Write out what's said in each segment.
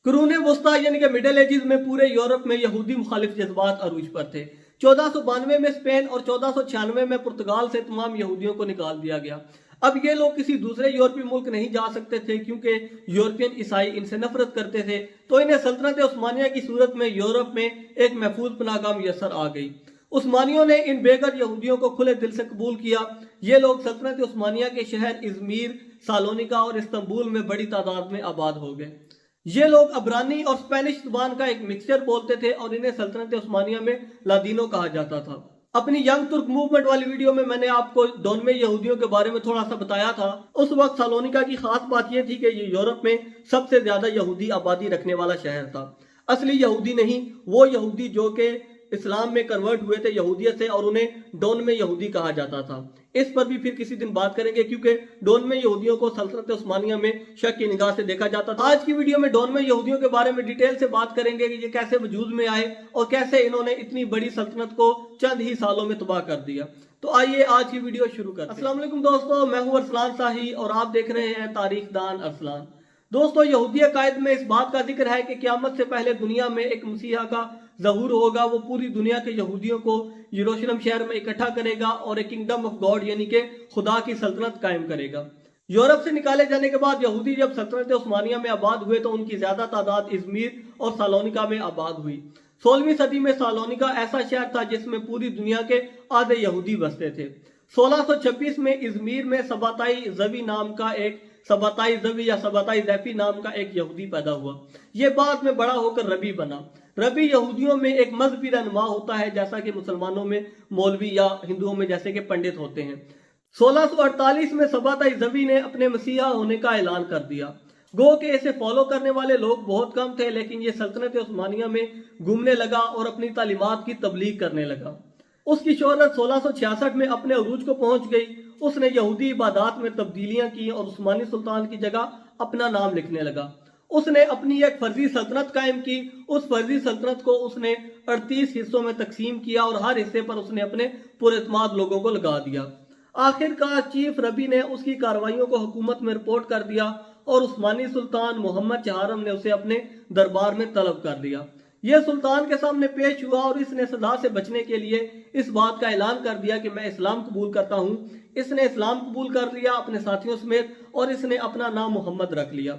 कुरून वस्ता यानी कि middle ages में पूरे यूरोप में यहूदी मुखालिफ जज्बात अरूज पर थे। 1492 में स्पेन और 1496 में पुर्तगाल से तमाम यहूदियों को निकाल दिया गया। अब ये लोग किसी दूसरे यूरोपीय मुल्क नहीं जा सकते थे क्योंकि यूरोपियन ईसाई इनसे नफरत करते थे, तो इन्हें सल्तनत उस्मानिया की सूरत में यूरोप में एक महफूज पनाहगाह मुयस्सर आ गई। उस्मानियों ने इन बेघर यहूदियों को खुले दिल से कबूल किया। ये लोग सल्तनत उस्मानिया के शहर इजमीर, सालोनिका और इस्तंबुल में बड़ी तादाद में आबाद हो गए। ये लोग अबरानी और स्पेनिश जुबान का एक मिक्सचर बोलते थे और इन्हें सल्तनत उस्मानिया में लादीनो कहा जाता था। अपनी यंग तुर्क मूवमेंट वाली वीडियो में मैंने आपको डोन में यहूदियों के बारे में थोड़ा सा बताया था। उस वक्त सालोनिका की खास बात यह थी कि ये यूरोप में सबसे ज्यादा यहूदी आबादी रखने वाला शहर था। असली यहूदी नहीं, वो यहूदी जो कि इस्लाम में कन्वर्ट हुए थे यहूदियत से, और उन्हें डोन में यहूदी कहा जाता था। इस पर भी फिर किसी दिन बात करेंगे क्योंकि डोन में यहूदियों को सल्तनत उस्मानिया में शक की निगाह से देखा जाता था। आज की वीडियो में डोन में यहूदियों के बारे में डिटेल से बात करेंगे कि ये कैसे वजूद में आए और कैसे इन्होंने इतनी बड़ी सल्तनत को चंद ही सालों में तबाह कर दिया। तो आइए आज की वीडियो शुरू करते हैं। अस्सलाम वालेकुम दोस्तों, मैं हूं अरसलान शाही और आप देख रहे हैं तारीख दान अरसलान। दोस्तों, यहूदी अकायद में इस बात का जिक्र है कि क़यामत से पहले दुनिया में एक मसीहा का ज़हूर होगा। वो पूरी दुनिया के यहूदियों को यरूशलेम शहर में इकट्ठा करेगा और एक किंगडम ऑफ गॉड यानी कि खुदा की सल्तनत कायम करेगा। यूरोप से निकाले जाने के बाद यहूदी जब सल्तनत उस्मानिया में आबाद हुए तो उनकी ज्यादा तादाद इजमीर और सालोनिका में आबाद हुई। 16वीं सदी में सालोनिका ऐसा शहर था जिसमें पूरी दुनिया के आधे यहूदी बसते थे। 1626 में इजमीर में सबताई जवी नाम का एक सबताई जवी या सबताई जैफी नाम का एक यहूदी पैदा हुआ। ये बाद में बड़ा होकर रबी बना। रबी यहूदियों में एक मजहबी रहनुमा होता है, जैसा कि मुसलमानों में मौलवी या हिंदुओं में जैसे कि पंडित होते हैं। 1648 में सबताई जवी ने अपने मसीहा होने का ऐलान कर दिया। गो के इसे फॉलो करने वाले लोग बहुत कम थे, लेकिन ये सल्तनत उस्मानिया में घूमने लगा और अपनी तालीमात की तबलीग करने लगा। उसकी शोहरत 1666 में अपने अरूज को पहुंच गई। उसने यहूदी इबादात में तब्दीलियां की और उस्मानी सुल्तान की जगह अपना नाम लिखने लगा। उसने अपनी एक फर्जी सल्तनत कायम की। उस फर्जी सल्तनत को उसने 38 हिस्सों में तकसीम किया और हर हिस्से पर उसने अपने पुरएतमाद लोगों को लगा दिया। आखिरकार चीफ रबी ने उसकी कार्रवाइयों को हुकूमत में रिपोर्ट कर दिया और उस्मानी सुल्तान मोहम्मद चहारम ने उसे अपने दरबार में तलब कर लिया। यह सुल्तान के सामने पेश हुआ और इसने सजा से बचने के लिए इस बात का ऐलान कर दिया कि मैं इस्लाम कबूल करता हूँ। इसने इस्लाम कबूल कर लिया अपने साथियों समेत और इसने अपना नाम मोहम्मद रख लिया।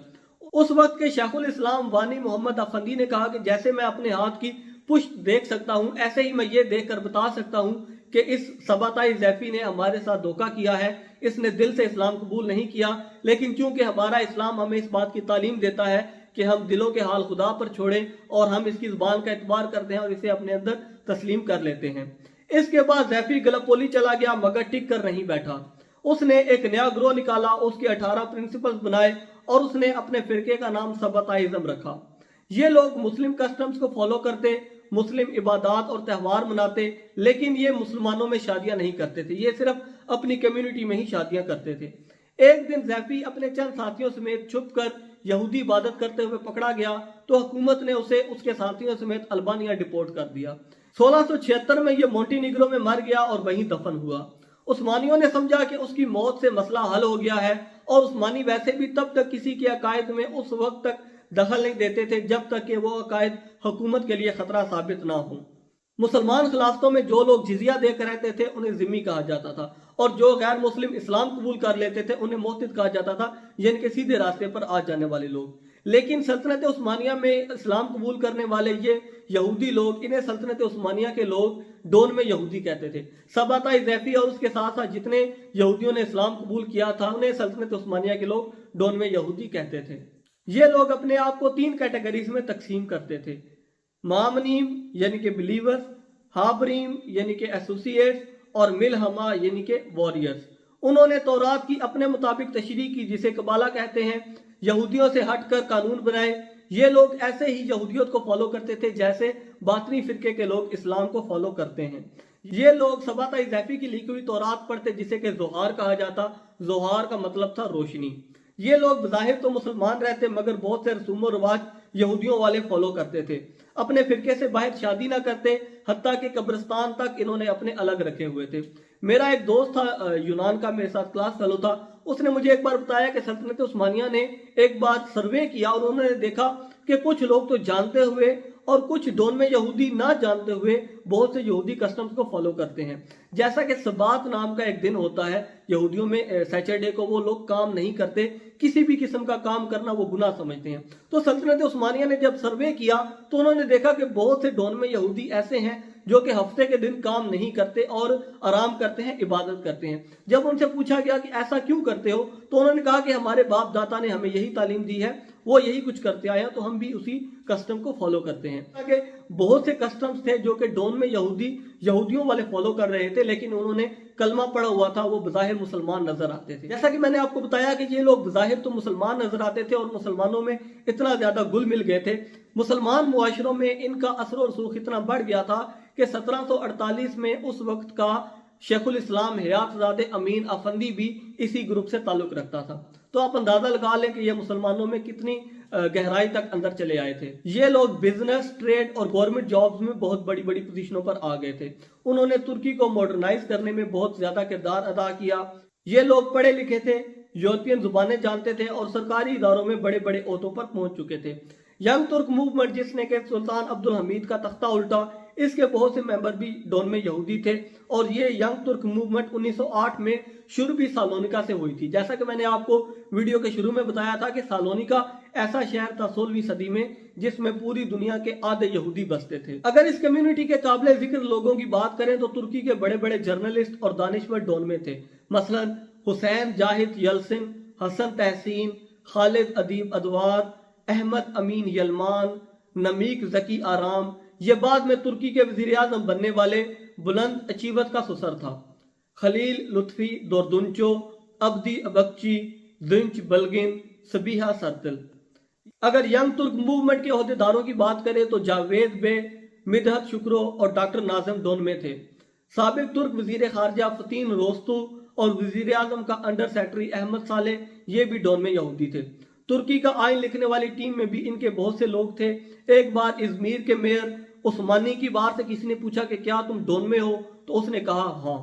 उस वक्त के शेखुल इस्लाम वानी मोहम्मद अफंदी ने कहा कि जैसे मैं अपने हाथ की पुष्ट देख सकता हूँ, ऐसे ही मैं ये देखकर बता सकता हूँ कि इस सबताई जैफी ने हमारे साथ धोखा किया है। इसने दिल से इस्लाम कबूल नहीं किया, लेकिन चूंकि हमारा इस्लाम हमें इस बात की तालीम देता है कि हम दिलों के हाल खुदा पर छोड़ें और हम इसकी जुबान का एतबार करते हैं और इसे अपने अंदर तस्लीम कर लेते हैं। इसके बाद जैफी गलपोली चला गया, मगर टिक कर नहीं बैठा। उसने एक नया ग्रोह निकाला, उसके 18 प्रिंसिपल्स बनाए और उसने अपने फिरके का नाम सबताइज्म रखा। ये लोग मुस्लिम कस्टम्स को फॉलो करते, मुस्लिम इबादात और त्यौहार मनाते, लेकिन ये मुसलमानों में शादियां नहीं करते थे। ये सिर्फ अपनी कम्युनिटी में ही शादियां करते थे। एक दिन जैफी अपने चंद साथियों समेत छुप कर यहूदी इबादत करते हुए पकड़ा गया तो हुकूमत ने उसे उसके साथियों समेत अल्बानिया डिपोर्ट कर दिया। 1676 में यह मोंटीनिग्रो में मर गया और वहीं दफन हुआ। उस्मानियों ने समझा कि उसकी मौत से मसला हल हो गया है और उस्मानी वैसे भी तब तक किसी के अकायद में उस वक्त तक दखल नहीं देते थे जब तक कि वो अकायद हुकूमत के लिए खतरा साबित ना हो। मुसलमान खिलाफतों में जो लोग जिजिया देकर रहते थे उन्हें जिम्मी कहा जाता था और जो गैर मुस्लिम इस्लाम कबूल कर लेते थे उन्हें मोहतिद कहा जाता था, यानी कि सीधे रास्ते पर आ जाने वाले लोग। लेकिन सल्तनत उस्मानिया में इस्लाम कबूल करने वाले ये यहूदी लोग, इन्हें सल्तनत उस्मानिया के लोग डोन में यहूदी कहते थे। सबताई जैफी और उसके साथ साथ जितने यहूदियों ने इस्लाम कबूल किया था उन्हें सल्तनत उस्मानिया के लोग डोन में यहूदी कहते थे। ये लोग अपने आप को 3 कैटेगरीज में तकसीम करते थे: मामनीम यानी कि बिलीवर्स, हाबरीम यानी कि एसोसिएट्स और मिलहमा यानी कि वॉरियर्स। उन्होंने तौरात की अपने मुताबिक तशरीह की, जिसे कबाला कहते हैं। यहूदियों से हटकर कानून बनाए। ये लोग ऐसे ही यहूदियत को फॉलो करते थे जैसे बातनी फिरके के लोग इस्लाम को फॉलो करते हैं। ये लोग सबताई जैफी की लिखी हुई तौरात पढ़ते जिसे कि जोहार कहा जाता। जोहार का मतलब था रोशनी। ये लोग बज़ाहिर तो मुसलमान रहते मगर बहुत से रसूम और रिवाज यहूदियों वाले फॉलो करते थे। अपने फिरके से बाहर शादी ना करते, हत्ता कि कब्रिस्तान तक इन्होंने अपने अलग रखे हुए थे। मेरा एक दोस्त था यूनान का, मेरे साथ क्लास फेलो था। उसने मुझे एक बार बताया कि सल्तनत उस्मानिया ने एक बार सर्वे किया और उन्होंने देखा کہ کچھ لوگ تو جانتے ہوئے اور کچھ ڈون میں یہودی نہ جانتے ہوئے بہت سے یہودی کسٹمز کو فالو کرتے ہیں. جیسا کہ سبات نام کا ایک دن ہوتا ہے یہودیوں میں، سیچرڈے کو وہ لوگ کام نہیں کرتے، کسی بھی قسم کا کام کرنا وہ گناہ سمجھتے ہیں. تو سلطنت عثمانیہ نے جب سروے کیا تو انہوں نے دیکھا کہ بہت سے ڈون میں یہودی ایسے ہیں جو کہ ہفتے کے دن کام نہیں کرتے اور آرام کرتے ہیں، عبادت کرتے ہیں. جب ان سے پوچھا گیا کہ ایسا کیوں کرتے ہو تو انہوں نے کہا کہ ہمارے باپ دادا نے ہمیں یہی تعلیم دی ہے، وہ یہی کچھ کرتے آئے ہیں تو ہم بھی اسی کسٹم کو فالو کرتے ہیں. بہت سے کسٹمز تھے جو کہ ڈون میں یہودیوں والے فالو کر رہے تھے، لیکن انہوں نے کلمہ پڑھا ہوا تھا، وہ بظاہر مسلمان نظر آتے تھے. جیسا کہ میں نے آپ کو بتایا کہ یہ لوگ بظاہر تو مسلمان نظر آتے تھے اور مسلمانوں میں اتنا زیادہ گل مل گئے تھے، مسلمان معاشروں میں ان کا اثر و رسوخ اتنا بڑھ گیا تھا کہ 1748 میں اس وقت کا شیخ الاسلام حیات زادہ امین افندی بھی اسی گروپ سے تعلق رکھتا تھا. تو آپ اندازہ لگا لیں کہ یہ مسلمانوں میں کتنی گہرائی تک اندر چلے آئے تھے. یہ لوگ بزنس، ٹریڈ اور گورنمنٹ جابز میں بہت بڑی بڑی پوزیشنوں پر آ گئے تھے. انہوں نے ترکی کو ماڈرنائز کرنے میں بہت زیادہ کردار ادا کیا. یہ لوگ پڑھے لکھے تھے، یورپین زبانیں جانتے تھے اور سرکاری اداروں میں بڑے بڑے عہدوں پر پہنچ چکے تھے. ینگ ترک موومنٹ جس نے کہ سلطان عبدالحمید کا تختہ الٹا، اس کے بہت سے ممبر بھی ڈون میں یہودی تھے اور یہ ینگ ترک موومنٹ 1908 میں شروع بھی سالونیکا سے ہوئی تھی. جیسا کہ میں نے آپ کو ویڈیو کے شروع میں بتایا تھا کہ سالونیکا ایسا شہر تھا 16ویں صدی میں جس میں پوری دنیا کے آدھے یہودی بستے تھے. اگر اس کمیونٹی کے قابل ذکر لوگوں کی بات کریں تو ترکی کے بڑے بڑے جرنلسٹ اور دانشور ڈون میں تھے. مثلا حسین جاہد یلسن، حسن تحسین، خالد ادیب ادوار، احمد امین یلمان، نمیک زکی آرام. یہ بعد میں ترکی کے وزیر اعظم بننے والے بلند اچیوت کا سسر تھا. خلیل لطفی دوردنچو، ابدی ابکچی، دنچ بلگن، سبیحہ سرتل. اگر ینگ ترک موومنٹ کے عہدیداروں کی بات کریں تو جاوید بے، مدحت شکرو اور ڈاکٹر ناظم ڈون میں تھے. سابق ترک وزیر خارجہ فتین روستو اور وزیر اعظم کا انڈر سیکرٹری احمد صالح یہ بھی ڈون میں یہودی تھے. ترکی کا آئین لکھنے والی ٹیم میں بھی ان کے بہت سے لوگ تھے. ایک بار ازمیر کے میئر عثمانی کی بار سے کسی نے پوچھا کہ کیا تم ڈون میں ہو تو اس نے کہا ہاں.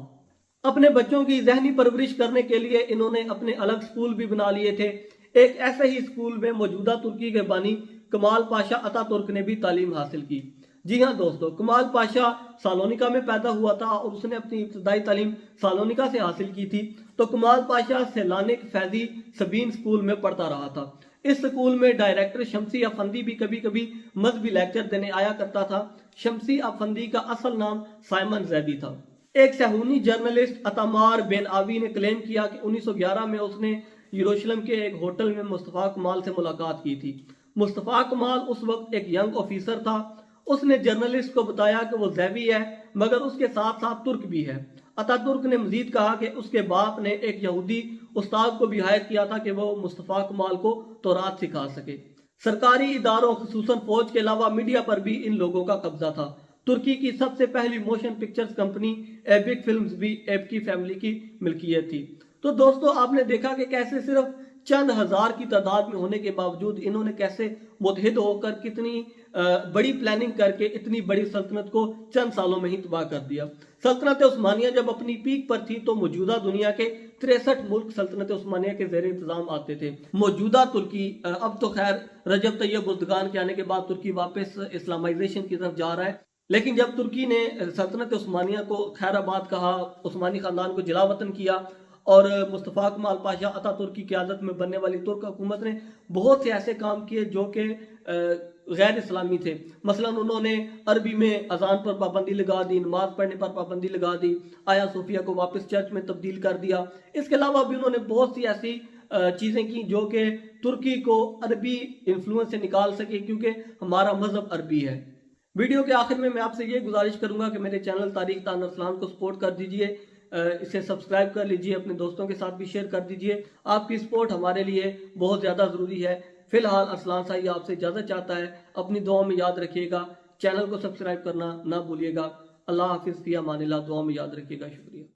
اپنے بچوں کی ذہنی پرورش کرنے کے لیے انہوں نے اپنے الگ سکول بھی بنا لیے تھے. ایک ایسے ہی سکول میں موجودہ ترکی کے بانی کمال پاشا اتا ترک نے بھی تعلیم حاصل کی. جی ہاں دوستو، کمال پاشا سالونیکا میں پیدا ہوا تھا اور اس نے اپنی ابتدائی تعلیم سالونیکا سے حاصل کی تھی. تو کمال پاشا سیلانک فیضی سبین سکول میں پڑھتا رہا تھا. اس سکول میں ڈائریکٹر شمسی افندی بھی کبھی کبھی مذہبی لیکچر دینے آیا کرتا تھا. شمسی افندی کا اصل نام سائمن زیدی تھا. ایک صہیونی جرنلسٹ اتامار بن آوی نے کلیم کیا کہ 1911 میں اس نے یروشلم کے ایک ہوٹل میں مصطفیٰ کمال سے ملاقات کی تھی. مصطفیٰ کمال اس وقت ایک ینگ آفیسر تھا. اس نے جرنلسٹ کو بتایا کہ وہ زیوی ہے مگر اس کے ساتھ ساتھ ترک بھی ہے. اتا ترک نے مزید کہا کہ اس کے باپ نے ایک یہودی استاد کو بھی ہائر کیا تھا کہ وہ مصطفیٰ کمال کو تورات سکھا سکے. سرکاری اداروں خصوصاً فوج کے علاوہ میڈیا پر بھی ان لوگوں کا قبضہ تھا. ترکی کی سب سے پہلی motion pictures company Aibak films بھی ایبکی فیملی کی ملکیت تھی. تو دوستو آپ نے دیکھا کہ کیسے صرف چند ہزار کی تعداد میں ہونے کے باوجود انہوں نے کیسے متحد ہو کر کتنی بڑی پلاننگ کر کے اتنی بڑی سلطنت کو چند سالوں میں ہی تباہ کر دیا. سلطنت عثمانیہ جب اپنی پیک پر تھی تو موجودہ دنیا کے 63 ملک سلطنت عثمانیہ کے زیر انتظام آتے تھے. موجودہ ترکی اب تو خیر رجب طیب اردگان کے آنے کے بعد ترکی واپس اسلامائزیشن کی طرف جا رہا ہے، لیکن جب ترکی نے سلطنت عثمانیہ کو خیر آباد کہا، عثمانی خاندان کو جلا وطن کیا اور مصطفیٰ کمال پاشا اتا ترک کی قیادت میں بننے والی ترک حکومت نے بہت سے ایسے کام کیے جو کہ غیر اسلامی تھے. مثلا انہوں نے عربی میں اذان پر پابندی لگا دی، نماز پڑھنے پر پابندی لگا دی، آیا صوفیہ کو واپس چرچ میں تبدیل کر دیا. اس کے علاوہ بھی انہوں نے بہت سی ایسی چیزیں کی جو کہ ترکی کو عربی انفلوئنس سے نکال سکے، کیونکہ ہمارا مذہب عربی ہے. ویڈیو کے آخر میں آپ سے یہ گزارش کروں گا کہ میرے چینل تاریخ تان ارسلان کو سپورٹ کر دیجئے، اسے سبسکرائب کر لیجئے، اپنے دوستوں کے ساتھ بھی شیئر کر دیجئے. آپ کی سپورٹ ہمارے لیے بہت زیادہ ضروری ہے. فی الحال ارسلان صاحب آپ سے اجازت چاہتا ہے. اپنی دعاؤں میں یاد رکھیے گا، چینل کو سبسکرائب کرنا نہ بھولیے گا. اللہ حافظ، فی امان اللہ. دعاؤں میں یاد رکھیے گا. شکریہ.